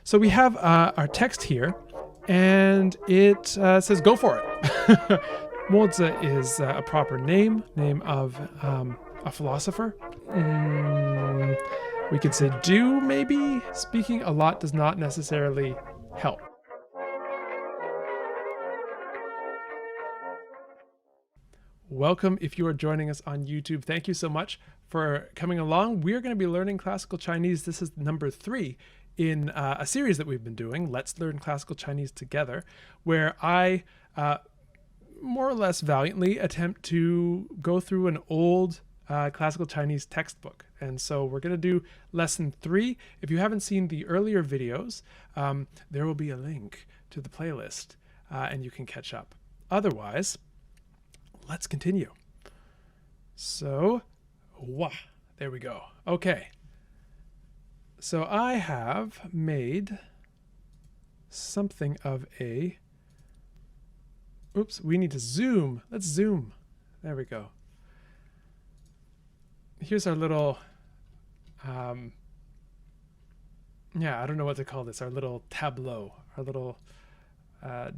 So we have our text here, and it says go for it. Mozi is a proper name of a philosopher. We could say do, maybe. Speaking a lot does not necessarily help. Welcome if you are joining us on YouTube. Thank you so much for coming along. We're going to be learning classical Chinese. This is number 3 in a series that we've been doing, Let's Learn Classical Chinese Together, where I more or less valiantly attempt to go through an old classical Chinese textbook. And so we're going to do lesson 3. If you haven't seen the earlier videos, there will be a link to the playlist and you can catch up. Otherwise, let's continue. So, there we go. Okay. So I have made something of a... Oops, we need to zoom. Let's zoom. There we go. Here's our little... I don't know what to call this. Our little tableau. Our little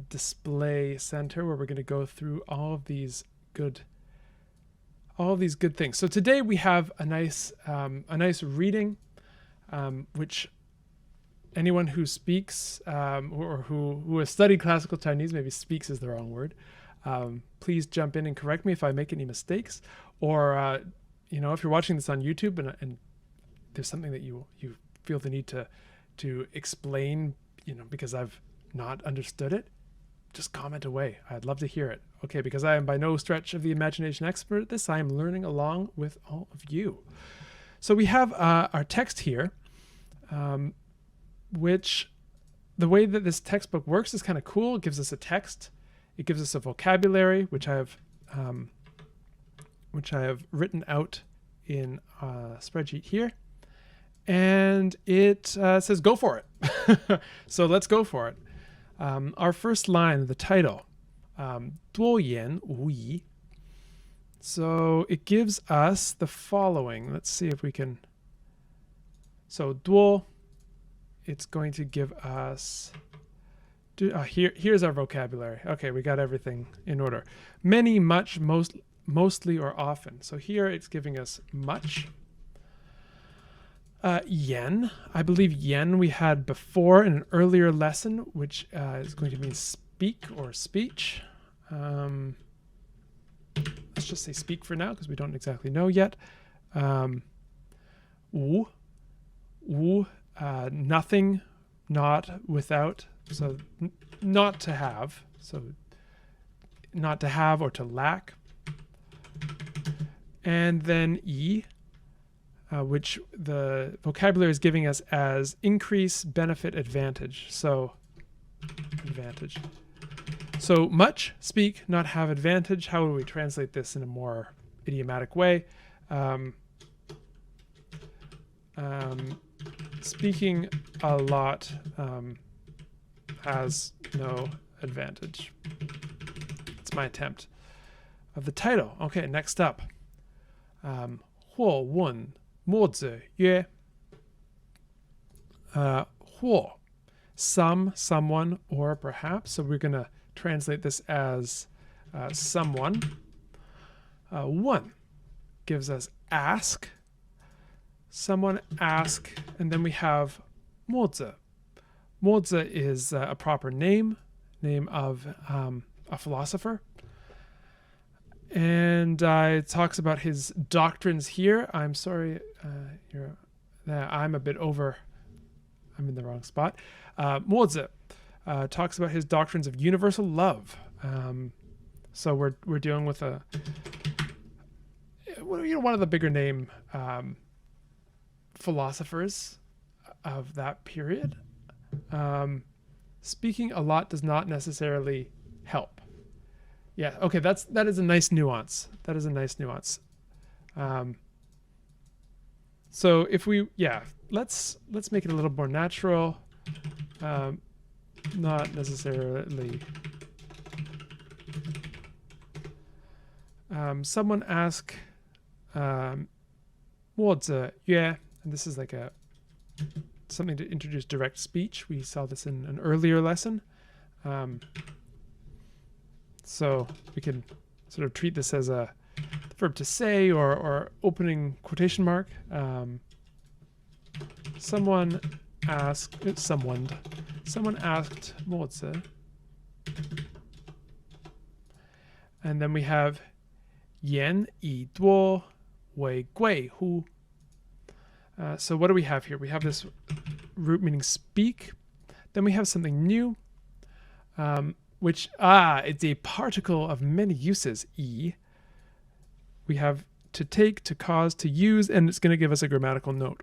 display center where we're going to go through all of these good things. So today we have a nice reading, which anyone who speaks or who has studied classical Chinese, maybe speaks is the wrong word, please jump in and correct me if I make any mistakes, or if you're watching this on YouTube and there's something that you feel the need to explain, because I've not understood it, just comment away. I'd love to hear it. Okay, because I am by no stretch of the imagination expert at this. I am learning along with all of you. So we have our text here, which the way that this textbook works is kind of cool. It gives us a text. It gives us a vocabulary, which I have written out in a spreadsheet here. And it says go for it. So let's go for it. Our first line, the title, 多言无疑. So it gives us the following. Let's see if we can. So 多, it's going to give us. Here's our vocabulary. Okay, we got everything in order. Many, much, mostly, or often. So here it's giving us much. Yen. I believe yen we had before in an earlier lesson, which is going to mean speak or speech. Let's just say speak for now because we don't exactly know yet. Wu. Nothing, not, without. So not to have. So not to have or to lack. And then yi, which the vocabulary is giving us as increase, benefit, advantage. So advantage. So much, speak, not have advantage. How would we translate this in a more idiomatic way? Speaking a lot has no advantage. It's my attempt of the title. Okay, next up. 或问 Mozi 曰 或 some, someone, or perhaps. So we're going to translate this as someone. 问 gives us ask. Someone ask. And then we have Mozi. Mozi is a proper name of a philosopher. And it talks about his doctrines here. I'm sorry, I'm a bit over. I'm in the wrong spot. Mozi talks about his doctrines of universal love. So we're dealing with one of the bigger name philosophers of that period. Speaking a lot does not necessarily help. Yeah, okay, that is a nice nuance. That is a nice nuance. So if we, let's make it a little more natural. Not necessarily. Someone ask, 或者约, and this is like a something to introduce direct speech. We saw this in an earlier lesson. So we can sort of treat this as a verb to say or opening quotation mark. Someone asked Mozi. And then we have 言以多为贵乎. So what do we have here? We have this root meaning speak. Then we have something new, which, it's a particle of many uses, e. We have to take, to cause, to use, and it's going to give us a grammatical note.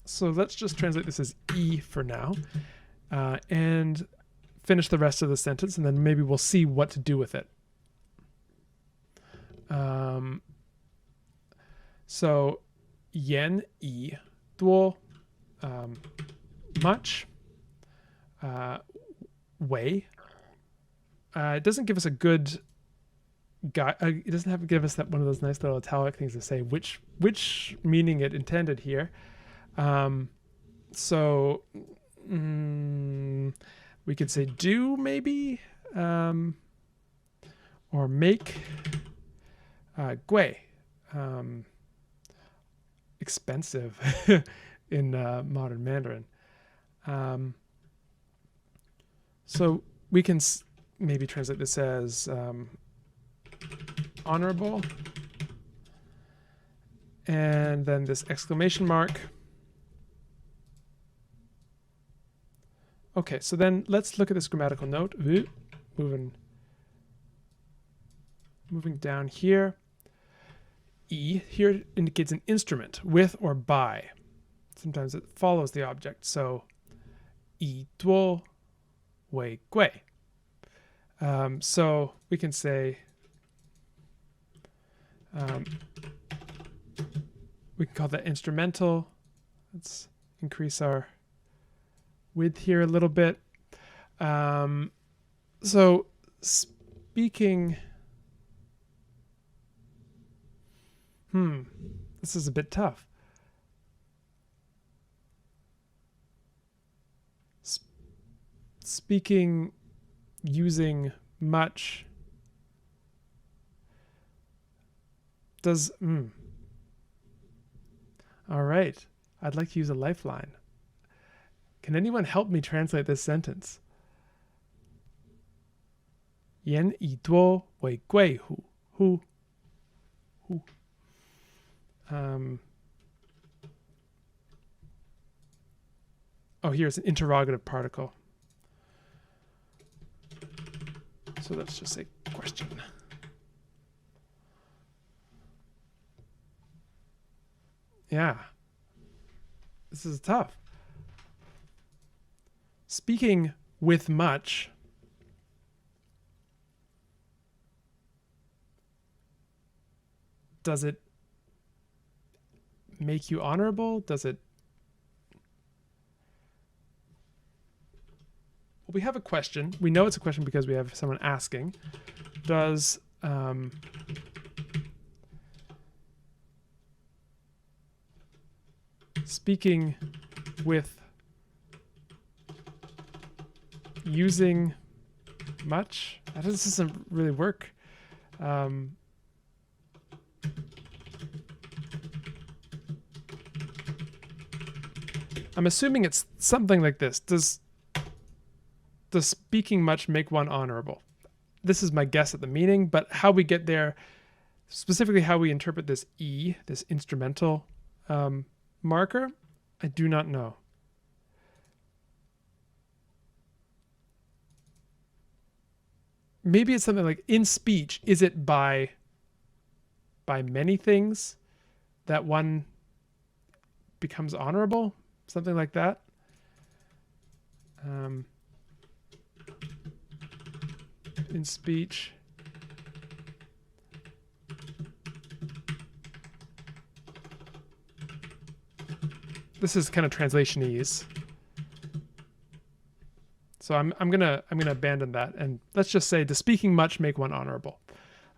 So let's just translate this as e for now, and finish the rest of the sentence, and then maybe we'll see what to do with it. So 言以多 much, way. It doesn't give us a good guide. It doesn't give us that one of those nice little italic things to say which meaning it intended here. So we could say do maybe, or make, gui, expensive in modern Mandarin. So we can maybe translate this as honorable, and then this exclamation mark. Okay, so then let's look at this grammatical note. Moving down here. E here indicates an instrument, with or by. Sometimes it follows the object. So 以多为贵. So we can say, we can call that instrumental. Let's increase our width here a little bit. So speaking, this is a bit tough. Speaking, using much, does, all right, I'd like to use a lifeline. Can anyone help me translate this sentence? 言以多为贵乎? Who? Oh, here's an interrogative particle. So let's just say question. Yeah. This is tough. Speaking with much. Does it make you honorable? Does it? Well, we have a question. We know it's a question because we have someone asking. Does speaking with using much? This doesn't really work. I'm assuming it's something like this. Does speaking much make one honorable? This is my guess at the meaning, but how we get there, specifically how we interpret this E, this instrumental marker, I do not know. Maybe it's something like in speech, is it by many things that one becomes honorable? Something like that. In speech. This is kind of translationese. So I'm gonna abandon that, and let's just say, does speaking much make one honorable?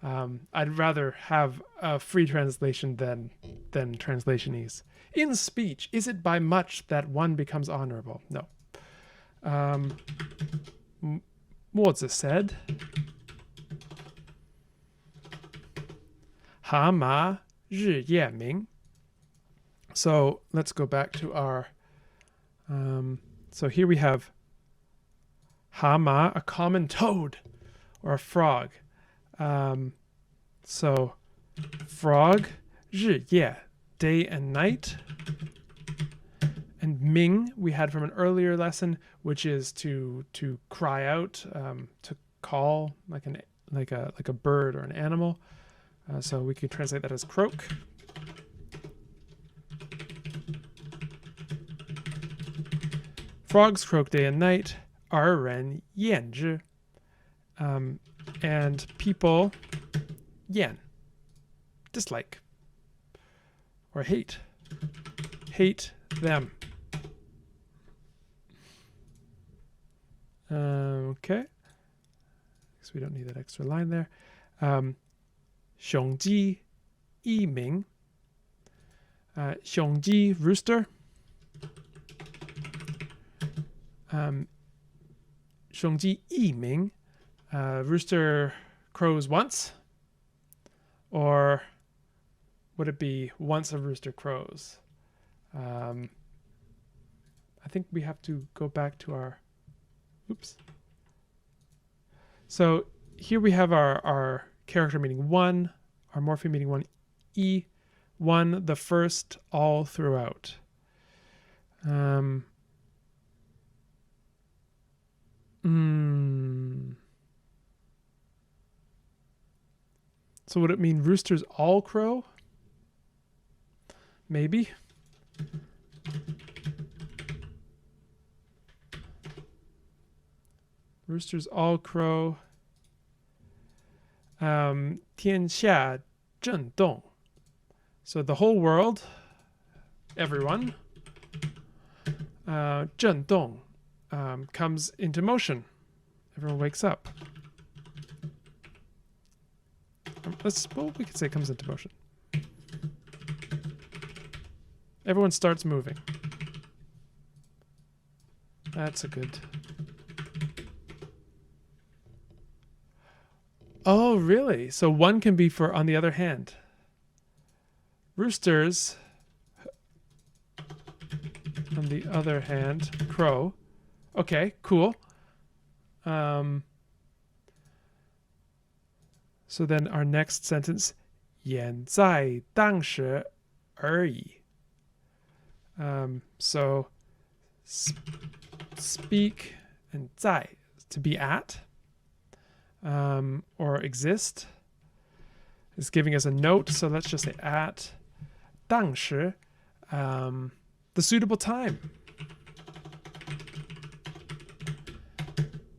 I'd rather have a free translation than translationese. In speech, is it by much that one becomes honorable? No. Mozi said, 蛤蟆日夜明. So let's go back to our. So here we have 蛤蟆, a common toad or a frog. So frog, 日夜, day and night. And ming we had from an earlier lesson, which is to cry out, to call like a bird or an animal. So we could translate that as croak. Frogs croak day and night. 而人厌之. And people 厌, dislike or hate them. Okay. So we don't need that extra line there. 雄鸡一鸣. 雄鸡 rooster. 雄鸡一鸣. Rooster crows once. Or would it be once a rooster crows? I think we have to go back to our. Oops. So here we have our character meaning one, our morpheme meaning one, e, one, the first, all throughout. So would it mean roosters all crow? Maybe. Roosters all crow. 天下震动. So the whole world, everyone, 震动, comes into motion. Everyone wakes up. Well, we could say comes into motion. Everyone starts moving. That's a good. Oh, really? So one can be for on the other hand. Roosters, on the other hand, crow. Okay, cool. So then our next sentence, 眼在当时而已. So speak and 在 to be at, or exist, is giving us a note. So let's just say at 当时, the suitable time.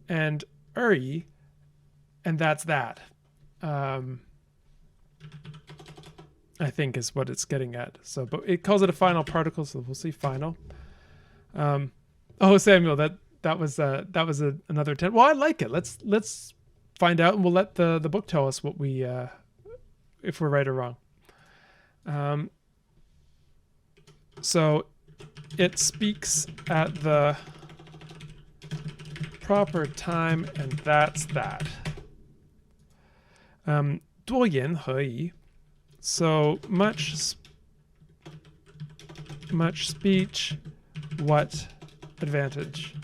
And 而已, and that's that. I think is what it's getting at. So, but it calls it a final particle, so we'll see final. Oh, Samuel, that was another 10. Well, I like it. Let's find out, and we'll let the book tell us what we if we're right or wrong. So it speaks at the proper time, and that's that. 多言何以? So much speech, what advantage?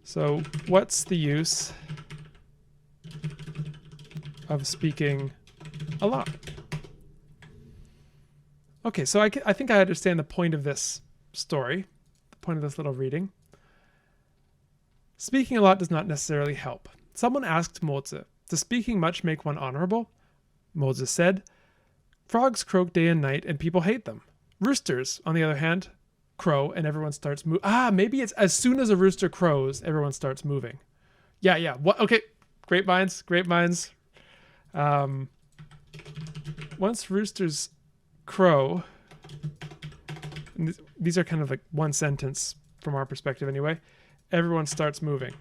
So what's the use of speaking a lot? Okay, so I think I understand the point of this story, the point of this little reading. Speaking a lot does not necessarily help. Someone asked Mozi, does speaking much make one honorable? Mozi said, frogs croak day and night and people hate them. Roosters, on the other hand, crow and everyone starts moving. Maybe it's as soon as a rooster crows, everyone starts moving. Yeah. What? Okay, great minds. Once roosters crow, and these are kind of like one sentence from our perspective anyway, everyone starts moving.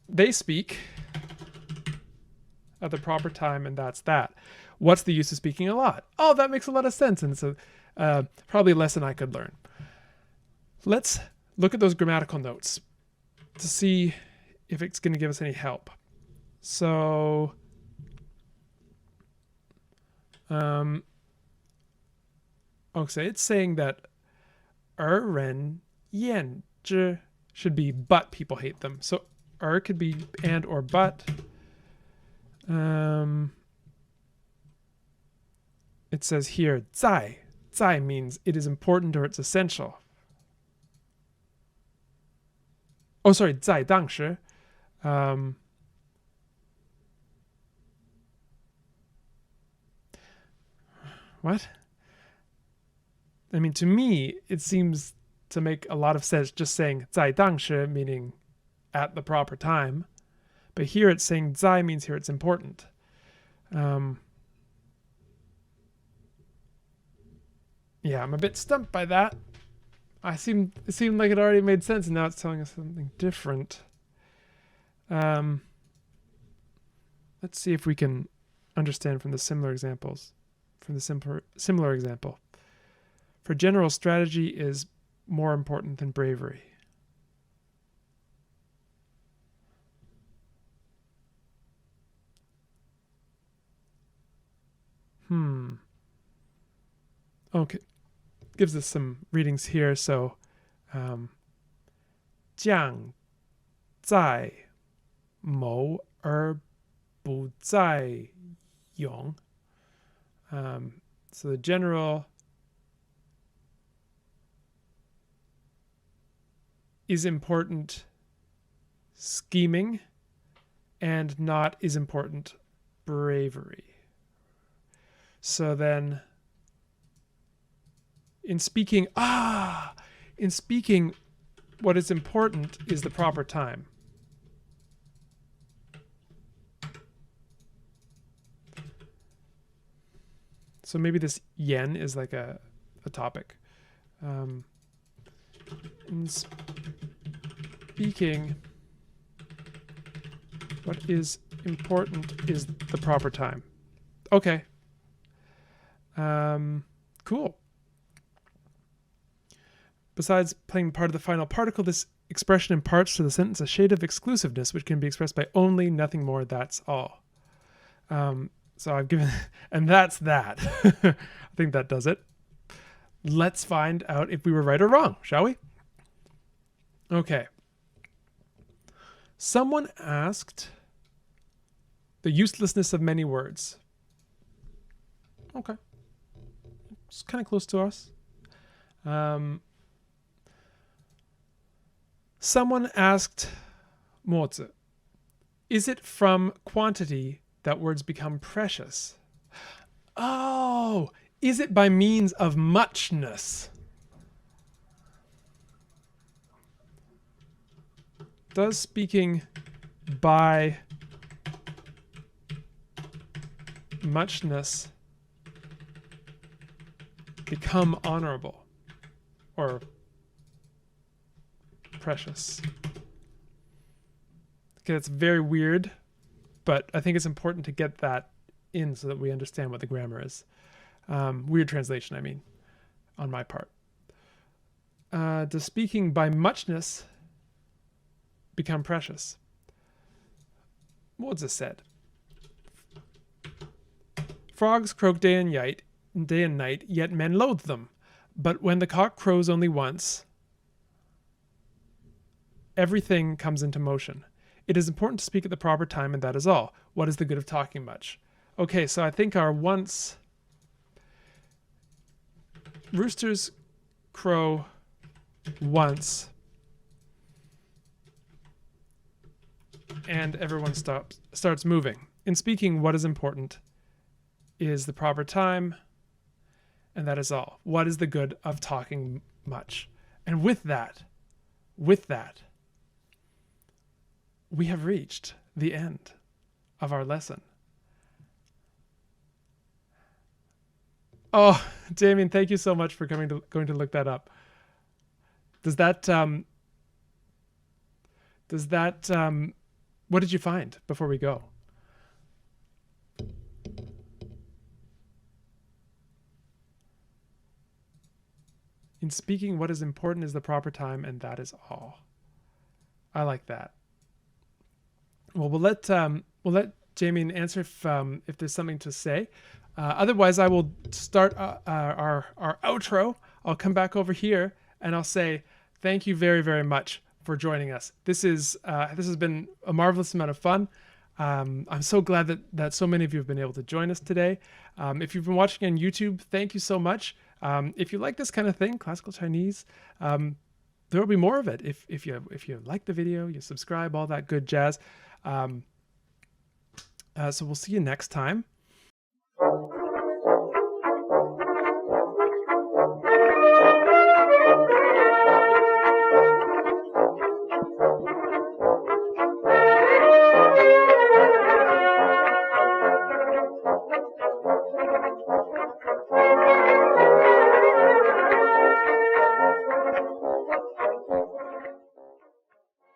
they speak at the proper time, and that's that. What's the use of speaking a lot? Oh, that makes a lot of sense, and so probably a lesson I could learn. Let's look at those grammatical notes to see if it's going to give us any help. So, okay, it's saying that 而人厌之 should be but people hate them. So 而 could be and or but. It says here 在. 在 means it is important or it's essential. Oh, sorry, 在当时. What? I mean, to me, it seems to make a lot of sense just saying 在当时, meaning at the proper time. But here it's saying 在 means here it's important. Yeah, I'm a bit stumped by that. It seemed like it already made sense, and now it's telling us something different. Let's see if we can understand from the similar examples. From the similar example. For general strategy is more important than bravery. Okay. Gives us some readings here. So, 将在谋而不在勇. So the general is important scheming and not is important bravery. So then in speaking, what is important is the proper time. So maybe this yen is like a topic. In speaking, what is important is the proper time. Okay. Cool. Besides playing part of the final particle, this expression imparts to the sentence a shade of exclusiveness, which can be expressed by only, nothing more, that's all. So I've given, and that's that. I think that does it. Let's find out if we were right or wrong, shall we? Okay. Someone asked the uselessness of many words. Okay. It's kind of close to us. Someone asked Mozi, is it from quantity that words become precious? Oh, is it by means of muchness? Does speaking by muchness become honorable or precious? Okay, that's very weird, but I think it's important to get that in so that we understand what the grammar is. Weird translation, I mean, on my part. Does speaking by muchness become precious? Mozi said, frogs croak day and night, yet men loathe them. But when the cock crows only once, everything comes into motion. It is important to speak at the proper time, and that is all. What is the good of talking much? Okay, so I think our once... Roosters crow once, and everyone starts moving. In speaking, what is important is the proper time, and that is all. What is the good of talking much? And with that, we have reached the end of our lesson. Oh, Damien, thank you so much for going to look that up. Does that What did you find before we go? In speaking, what is important is the proper time, and that is all. I like that. Well, we'll let Jamie answer if there's something to say. Otherwise, I will start our outro. I'll come back over here and I'll say thank you very, very much for joining us. This has been a marvelous amount of fun. I'm so glad that so many of you have been able to join us today. If you've been watching on YouTube, thank you so much. If you like this kind of thing, classical Chinese, there will be more of it. If you like the video, you subscribe, all that good jazz. So we'll see you next time.